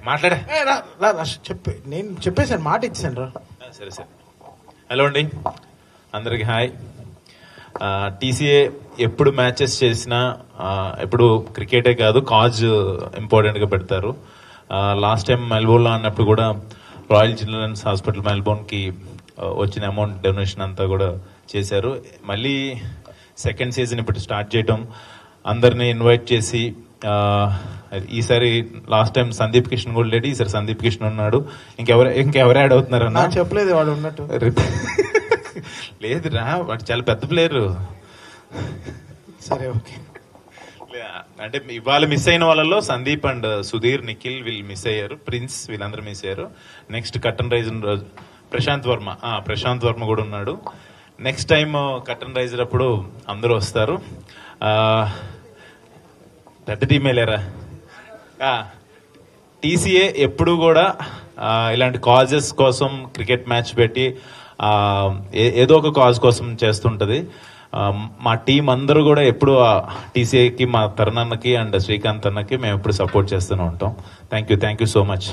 మాట్లాడే చెప్పి నేను చెప్పేసాను, మాట ఇచ్చాను రా. సరే సరే. హలో అండి, అందరికి హాయ్. టీసీఏ ఎప్పుడు మ్యాచెస్ చేసినా ఎప్పుడు క్రికెటే కాదు కాజ్ ఇంపార్టెంట్గా పెడతారు. లాస్ట్ టైం మెల్బోర్న్లో అన్నప్పుడు కూడా రాయల్ చిల్డ్రన్స్ హాస్పిటల్ మెల్బోర్న్కి వచ్చిన అమౌంట్ డొనేషన్ అంతా కూడా చేశారు. మళ్ళీ సెకండ్ సీజన్ ఇప్పుడు స్టార్ట్ చేయటం, అందరినీ ఇన్వైట్ చేసి ఈసారి లాస్ట్ టైం సందీప్ కిషన్ కూడా లేడు, ఈసారి సందీప్ కిషన్ ఉన్నాడు. ఇంకెవరు యాడ్ అవుతున్నారు అన్న చెప్పలేదు వాడు ఉన్నట్టు. లేదురా, వాడు చాలా పెద్ద ప్లేయర్. సరే ఓకే. అంటే ఇవాళ మిస్ అయిన వాళ్ళలో సందీప్ అండ్ సుధీర్, నిఖిల్ వీళ్ళు మిస్ అయ్యారు, ప్రిన్స్ వీళ్ళందరూ మిస్ అయ్యారు. నెక్స్ట్ కట్టన్ రైజర్ రోజు ప్రశాంత్ వర్మ కూడా ఉన్నాడు. నెక్స్ట్ టైం కట్టన్ రైజర్ అప్పుడు అందరూ వస్తారు. పెద్ద టీమే లేరా. టీసీఏ ఎప్పుడు కూడా ఇలాంటి కాజెస్ కోసం క్రికెట్ మ్యాచ్ పెట్టి ఏదో ఒక కాజ్ కోసం చేస్తుంటది. మా టీం అందరూ కూడా ఎప్పుడు టీసీఏకి, మా తరుణ్ అన్నకి అండ్ శ్రీకాంత్ అన్నకి మేము ఎప్పుడు సపోర్ట్ చేస్తూనే ఉంటాం. Thank you so much.